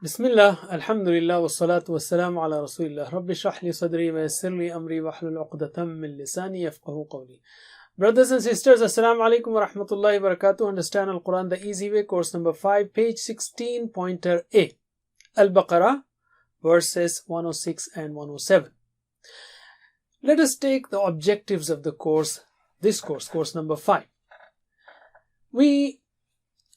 Bismillah, Alhamdulillah, wassalatu wassalamu ala Rasulillah. Rabbi shrah li sadri wa yassir li amri wa hlul uqdatam min lisani yafqahu qawli. Brothers and sisters, Assalamu alaikum wa rahmatullahi wa barakatuh. Understand Al-Quran the Easy Way, course number 5, page 16, pointer A. Al-Baqarah, verses 106 and 107. Let us take the objectives of the course, course number 5. We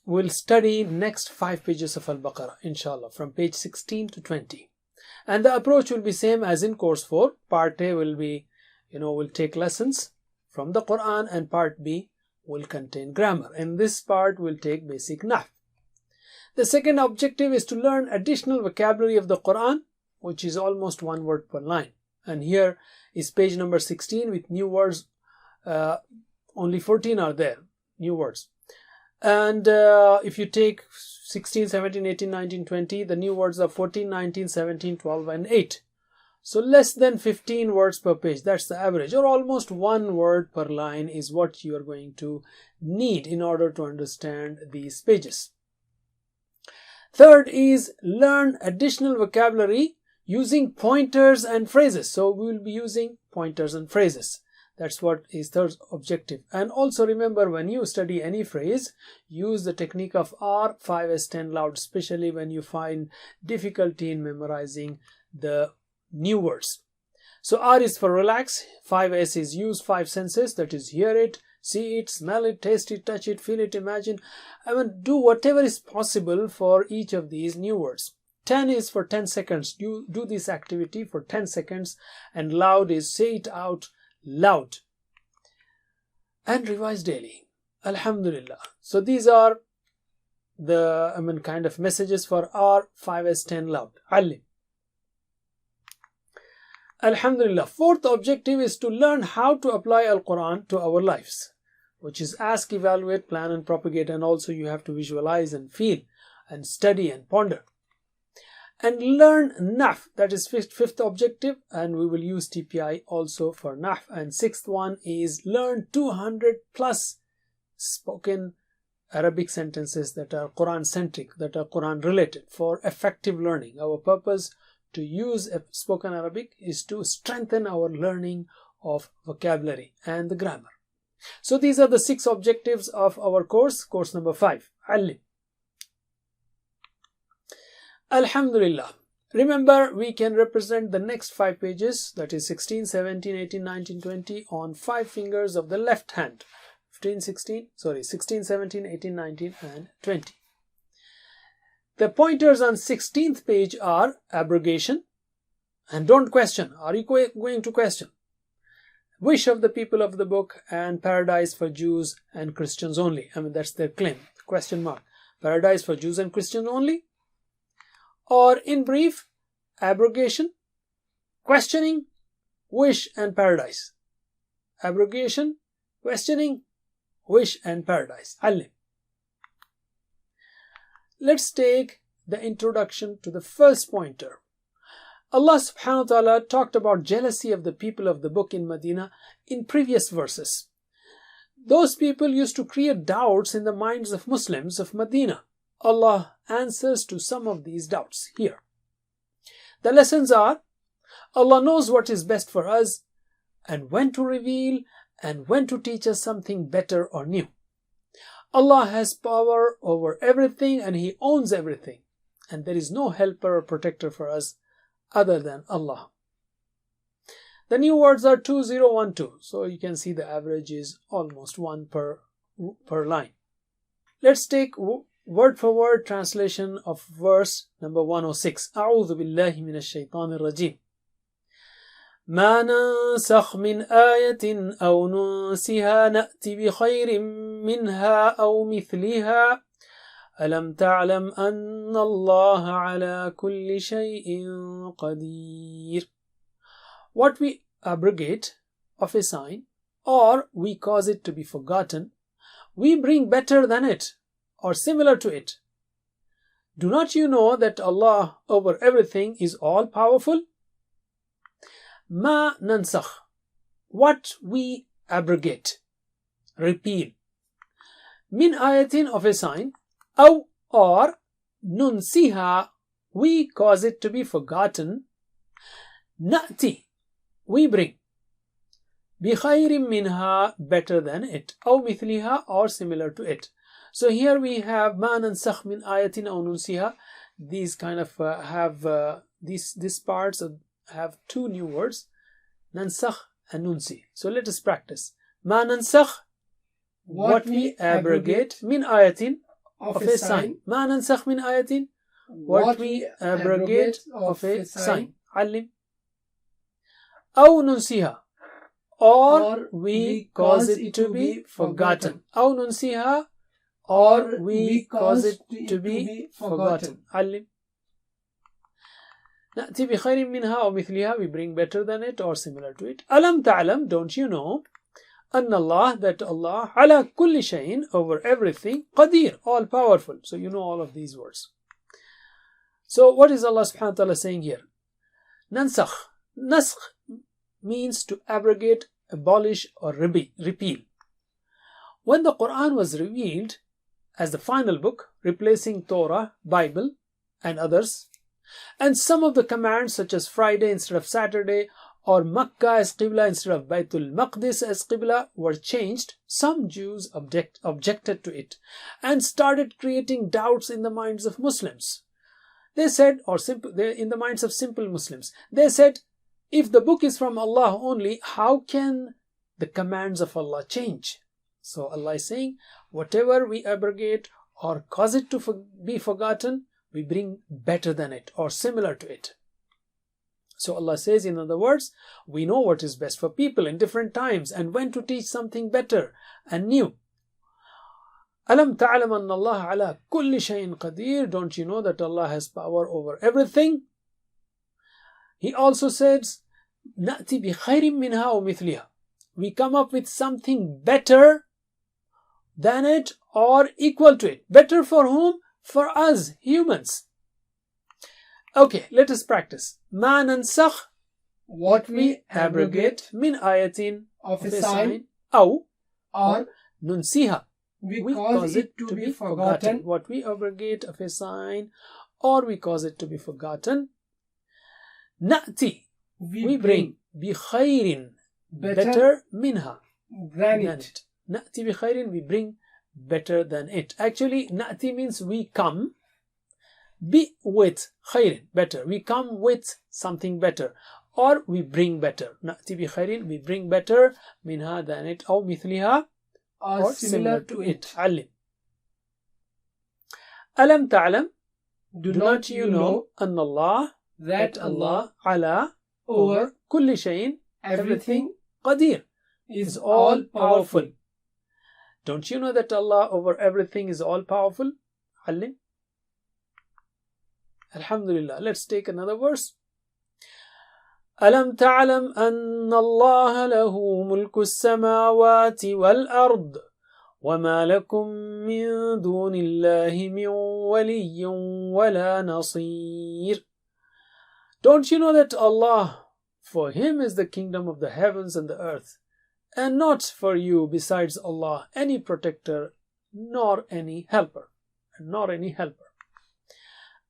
will study next 5 pages of Al-Baqarah, inshallah, from page 16 to 20. And the approach will be same as in course 4. Part A will be, will take lessons from the Quran, and part B will contain grammar. In this part, we'll take basic Nahv. The second objective is to learn additional vocabulary of the Quran, which is almost 1 word per line. And here is page number 16 with new words. Only 14 are there, new words. And if you take 16, 17, 18, 19, 20, the new words are 14, 19, 17, 12 and 8. So less than 15 words per page, that's the average, or almost 1 word per line is what you are going to need in order to understand these pages. Third is learn additional vocabulary using pointers and phrases. So we will be using pointers and phrases. That's what is third objective. And also remember, when you study any phrase, use the technique of R, 5S10 loud, especially when you find difficulty in memorizing the new words. So R is for relax, 5S is use 5 senses, that is hear it, see it, smell it, taste it, touch it, feel it, imagine. Do whatever is possible for each of these new words. 10 is for 10 seconds. You do this activity for 10 seconds, and loud is say it out loud, and revise daily. Alhamdulillah. So these are the kind of messages for R, 5S10 loud. Alim. Alhamdulillah. Fourth objective is to learn how to apply Al-Quran to our lives, which is ask, evaluate, plan and propagate, and also you have to visualize and feel and study and ponder. And learn Nahv, that is fifth objective, and we will use TPI also for Nahv. And sixth one is learn 200 plus spoken Arabic sentences that are Quran centric, that are Quran related, for effective learning. Our purpose to use spoken Arabic is to strengthen our learning of vocabulary and the grammar. So these are the 6 objectives of our course number 5. Alim. Alhamdulillah. Remember, we can represent the next 5 pages, that is 16, 17, 18, 19, 20 on 5 fingers of the left hand. 16, 17, 18, 19 and 20. The pointers on 16th page are abrogation, and don't question. Are you going to question? Wish of the people of the book and paradise for Jews and Christians only. That's their claim. Question mark. Paradise for Jews and Christians only? Or in brief, abrogation, questioning, wish and paradise. Abrogation, questioning, wish and paradise. Alim. Let's take the introduction to the first pointer. Allah subhanahu wa ta'ala talked about jealousy of the people of the book in Medina in previous verses. Those people used to create doubts in the minds of Muslims of Medina. Allah answers to some of these doubts here. The lessons are, Allah knows what is best for us and when to reveal and when to teach us something better or new. Allah has power over everything and He owns everything, and there is no helper or protector for us other than Allah. The new words are 2012, so you can see the average is almost 1 per line. Let's take word for word translation of verse number 106. أعوذ بالله من الشيطان الرجيم. ما ننسخ من آية أو ننسها نأتي بخير منها أو مثلها ألم تعلم أن الله على كل شيء قدير. What we abrogate of a sign, or we cause it to be forgotten, we bring better than it or similar to it. Do not you know that Allah over everything is all powerful? Ma nansakh, what we abrogate, repeal. Min ayatin, of a sign, aw, or nunsiha, we cause it to be forgotten. Na'ti, we bring. بِخَيْرٍ مِّنْهَا, better than it. أَوْ مِثْلِهَا, or similar to it. So here we have مَا نَنْسَخْ مِنْ آيَةٍ أَوْ نُنْسِهَا. These kind of have these parts have two new words, nansakh and nunsi. So let us practice. Ma nansakh, what we abrogate, min ayatin, of a sign. Ma nansakh min ayatin, what we abrogate of a sign. Alim. Aw nunsiha, or we cause it to be forgotten. Aw nunsiha, or we cause it to be forgotten. Alim. نأتي بخير منها أو مثلها, we bring better than it or similar to it. ألم تعلم, don't you know, أن Allah, that Allah, على كل شيء, over everything, قدير, all powerful. So you know all of these words. So what is Allah subhanahu wa ta'ala saying here? Nansakh. Naskh means to abrogate, abolish or repeal. When the Quran was revealed as the final book, replacing Torah, Bible and others, and some of the commands such as Friday instead of Saturday or Makkah as Qibla instead of Baytul Maqdis as Qibla were changed, some Jews objected to it and started creating doubts in the minds of Muslims. They said, in the minds of simple Muslims, they said, if the book is from Allah only, how can the commands of Allah change? So Allah is saying, whatever we abrogate or cause it to be forgotten, we bring better than it or similar to it. So Allah says, in other words, we know what is best for people in different times and when to teach something better and new. Alam ta'lam anna Allah ala kulli shay'in qadir, don't you know that Allah has power over everything? He also says, Na'ti bi khayrin minha aw mithliha, we come up with something better than it or equal to it. Better for whom? For us, humans. Okay, let us practice. Ma nansakh, what we abrogate, min ayatin, of a sign, aw, or nunsiha, we cause it to be forgotten. What we abrogate of a sign or we cause it to be forgotten. Na'ti, we bring bi khayrin, better minha, than it. Na'ti bi khayrin, we bring better than it. Actually, na'ti means we come, bi with khayrin, better. We come with something better or we bring better. Na'ti bi khayrin, we bring better, minha, than it, aw mithliha, or similar to it. Alim. Alam ta'lam, do not you know, anna Allah, that Allah, ala, over kulli shayin, everything, qadir, is all powerful. Don't you know that Allah over everything is all powerful? Alim. Alhamdulillah. Let's take another verse. ألم تعلم أن الله له ملك السماوات والأرض وما لكم من دون الله من ولي ولا نصير. Don't you know that Allah, for Him is the kingdom of the heavens and the earth, and not for you besides Allah any protector nor any helper.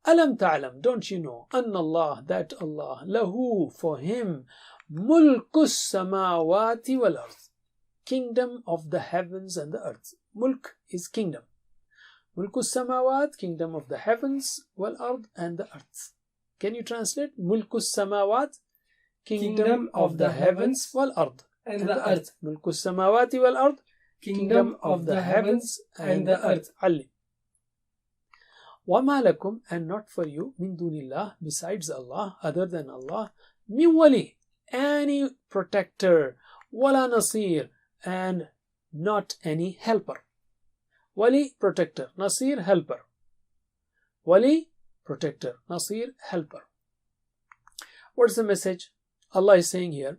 Alam ta'lam, don't you know, anna Allah, that Allah, lahu, for Him, mulkus samawati wal earth, kingdom of the heavens and the earth. Mulk is kingdom. Mulkus samawat, kingdom of the heavens, wal earth, and the earth. Can you translate? Mulkus samawat, kingdom of the heavens, wal earth, and the earth. Mulkus samawati wal earth, kingdom of the heavens and the earth. Ali. وَمَا لَكُمْ, and not for you, min dunillah, besides Allah, other than Allah, min wali, any protector, wala nasir, and not any helper. Wali, protector, nasir, helper. Wali, protector, nasir, helper. What's the message? Allah is saying here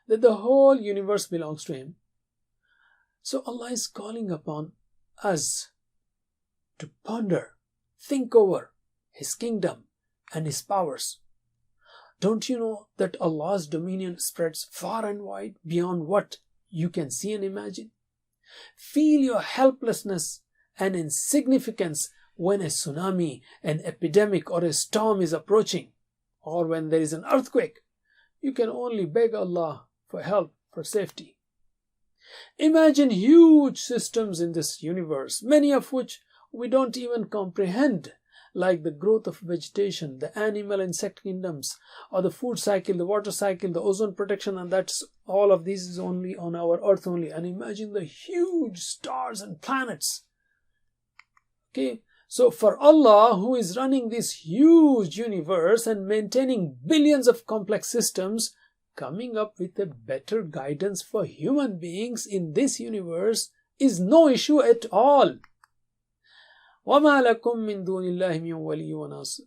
that the whole universe belongs to Him. So Allah is calling upon us to ponder, think over His kingdom and His powers. Don't you know that Allah's dominion spreads far and wide beyond what you can see and imagine? Feel your helplessness and insignificance when a tsunami, an epidemic or a storm is approaching, or when there is an earthquake, you can only beg Allah for help, for safety. Imagine huge systems in this universe, many of which we don't even comprehend, like the growth of vegetation, the animal insect kingdoms, or the food cycle, the water cycle, the ozone protection, and that's all of these is only on our earth only. And imagine the huge stars and planets. Okay, so for Allah, who is running this huge universe and maintaining billions of complex systems, coming up with a better guidance for human beings in this universe is no issue at all. وَمَا لَكُم مِّن دُونِ اللَّهِ مِن وَلِيٍّ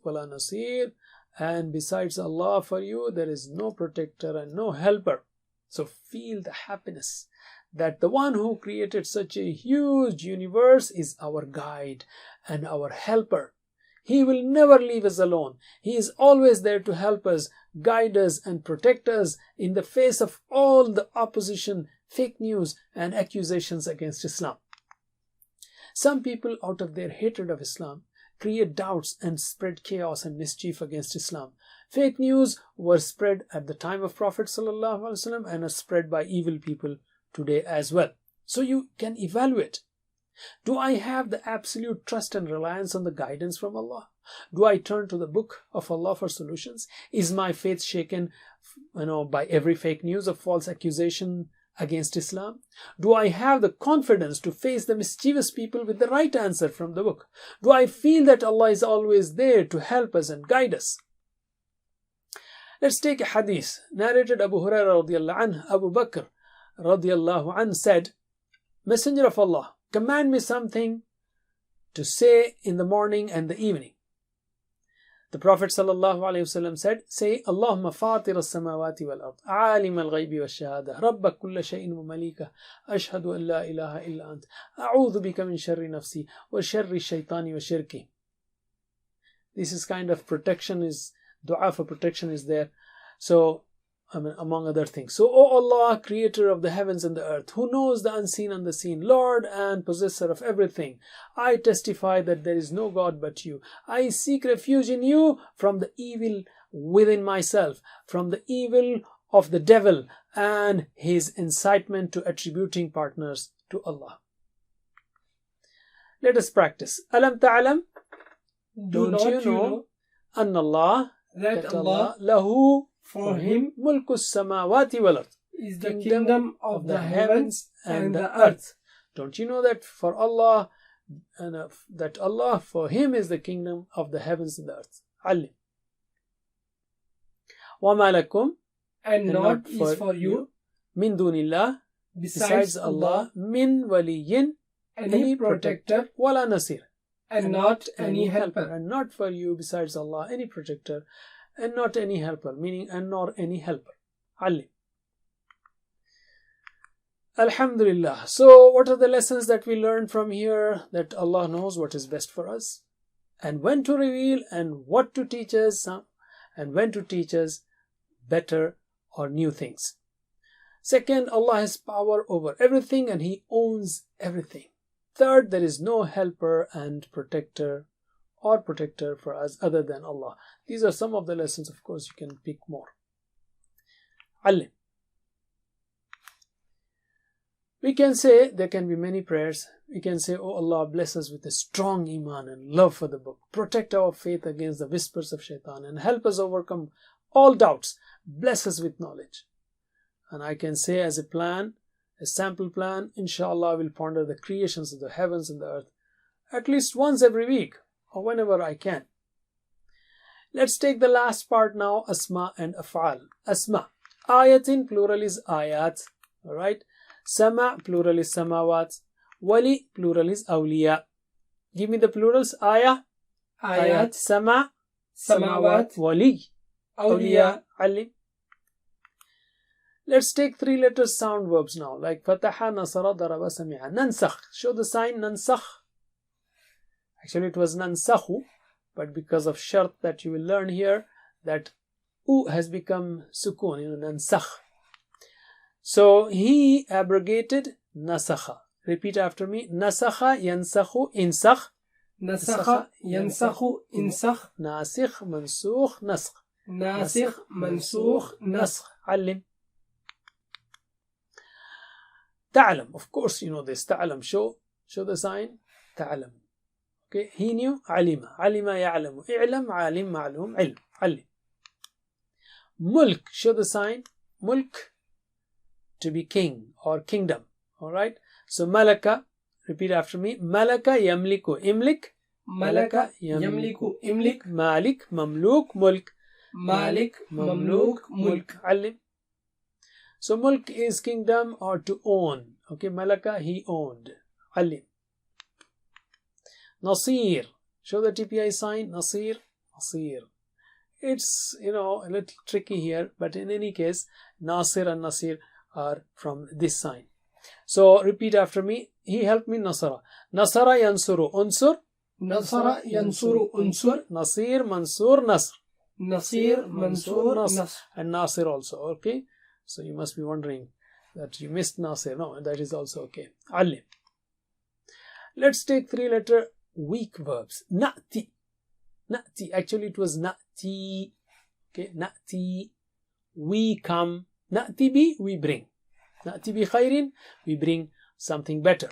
وَلَا نَصِيرٍ. And besides Allah, for you there is no protector and no helper. So feel the happiness that the one who created such a huge universe is our guide and our helper. He will never leave us alone. He is always there to help us, guide us and protect us in the face of all the opposition, fake news and accusations against Islam. Some people, out of their hatred of Islam, create doubts and spread chaos and mischief against Islam. Fake news were spread at the time of Prophet ﷺ and are spread by evil people today as well. So you can evaluate. Do I have the absolute trust and reliance on the guidance from Allah? Do I turn to the book of Allah for solutions? Is my faith shaken by every fake news or false accusation against Islam? Do I have the confidence to face the mischievous people with the right answer from the book? Do I feel that Allah is always there to help us and guide us? Let's take a hadith narrated Abu Hurairah radiallahu anh. Abu Bakr radiallahu anh said, Messenger of Allah, command me something to say in the morning and the evening. The Prophet ﷺ said, say, Allahumma fatir as-samawati wal-ard, alim al-ghaybi wa-shahada, rabba kulla shay'in wa malika, ashhadu an la ilaha illa ant, a'udhu bika min sharri nafsi, wa sharri shaytani wa shirki. This is kind of protection, is dua for protection is there. So, among other things. So, O Allah, creator of the heavens and the earth, who knows the unseen and the seen, Lord and possessor of everything, I testify that there is no God but you. I seek refuge in you from the evil within myself, from the evil of the devil and his incitement to attributing partners to Allah. Let us practice. Alam ta'alam? Don't you know? An Allah, that Allah, lahu, for him mulku samawati wal ard, is the kingdom of the heavens and the earth. Don't you know that for Allah, that Allah, for him is the kingdom of the heavens and the earth? Ali. وَمَا لَكُمْ, and not is for you, min dunillah, besides Allah, min waliyin, any protector, wala nasir, and not any helper. And not for you besides Allah any protector, and not any helper, meaning and nor any helper. Ali. Alhamdulillah. So what are the lessons that we learn from here? That Allah knows what is best for us, and when to reveal, and what to teach us, and when to teach us better or new things. Second, Allah has power over everything and He owns everything. Third, there is no helper and protector for us other than Allah. These are some of the lessons. Of course, you can pick more. Ali. We can say, there can be many prayers. We can say, Oh Allah, bless us with a strong iman and love for the book. Protect our faith against the whispers of shaitan and help us overcome all doubts. Bless us with knowledge. And I can say as a plan, a sample plan, inshallah I will ponder the creations of the heavens and the earth at least once every week or whenever I can. Let's take the last part now, Asma and Af'al. Asma. Ayatin, plural is ayat. Alright. Sama, plural is samawat. Wali, plural is awliya. Give me the plurals. Ayah, Ayat, Sama, Samawat, Wali, Awliya. Ali. Let's take 3 letter sound verbs now, like Fataha, Nasara, Daraba, Sami'a. Nansakh. Show the sign Nansakh. Actually, it was Nansakhu, but because of shart that you will learn here, that U has become Sukun, Nansakh. So, he abrogated Nasakha. Repeat after me. Nasakha, Yansakhu, Insakh. نسخ ينسخ انسخ ناسخ منسوخ نسخ ناسخ منسوخ نسخ علم. تعلم, of course you know this. تعلم, show the sign. تعلم. Okay, he knew. علم, علم يعلم. اعلم, عالم, معلوم, علم. علم. ملك, show the sign. ملك, to be king or kingdom. Alright, so malaka, repeat after me. Malaka yamliku imlik. ملك يملك املك. مالك مملوك ملك. مالك مملوك ملك. علم. So mulk is kingdom or to own. Okay, malaka, he owned. علم. Nasir, show the TPI sign. Nasir, Nasir. It's, a little tricky here, but in any case, Nasir and Nasir are from this sign. So repeat after me. He helped me. Nasara. Nasara yansuru unsur. نصر ينصر انصر. Nasir, Mansur, Nasr. نصير منصور نصر. And Nasir also. Okay. So you must be wondering that you missed Nasir. No, that is also okay. Alim. Let's take 3-letter weak verbs. Na'ti. Na'ti. Actually it was na'ti. Okay. Na'ti. We come. Na'ti bi, we bring. Na'ti bi khairin, we bring something better.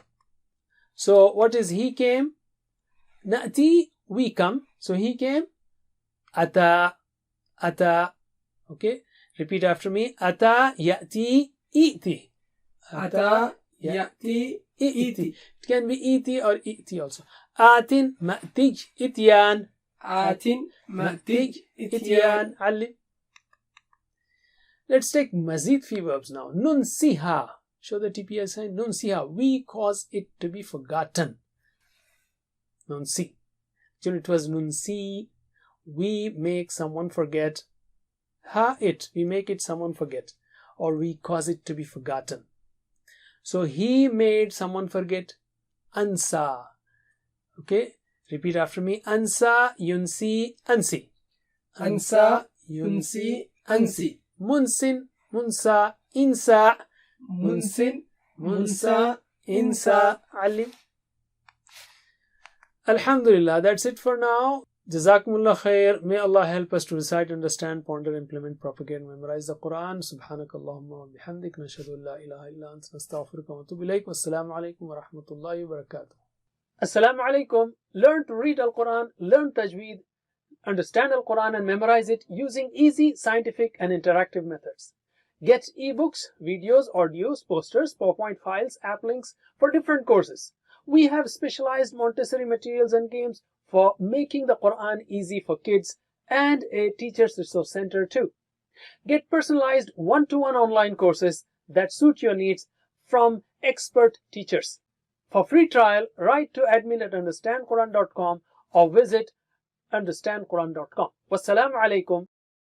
So what is he came? Na'ti, we come. So he came. Ata. Ata. Okay. Repeat after me. Ata ya'ti iti. Ata ya'ti iti. It can be iti or iti also. Atin ma'tij ityan. Atin ma'tij ityan. Ali. Let's take mazid fi verbs now. Nunsiha. Show the TPI sign. Nunsiha. We cause it to be forgotten. Nunsi. Actually it was nunsi. We make someone forget. Ha it. We make it someone forget. Or we cause it to be forgotten. So he made someone forget. Ansa. Okay. Repeat after me. Ansa yunsi ansi. Ansa yunsi ansi. Munsin munsa insa. Munsin munsa insa. Alim. Alhamdulillah, that's it for now. Jazakumullah khair. May Allah help us to recite, understand, ponder, implement, propagate, and memorize the Quran. Subhanakallahumma wa bihamdik. Nashhadu an la ilaha illa anta nastaghfiruka wa natubu ilayk. Wassalamu alaikum wa rahmatullahi wa barakatuh. Assalamu alaikum. Learn to read Al-Quran, learn Tajweed, understand Al-Quran and memorize it using easy, scientific and interactive methods. Get ebooks, videos, audios, posters, PowerPoint files, app links for different courses. We have specialized Montessori materials and games for making the Quran easy for kids and a teacher's resource center too. Get personalized one-to-one online courses that suit your needs from expert teachers. For free trial, write to admin@understandquran.com or visit understandquran.com. Wassalamu alaikum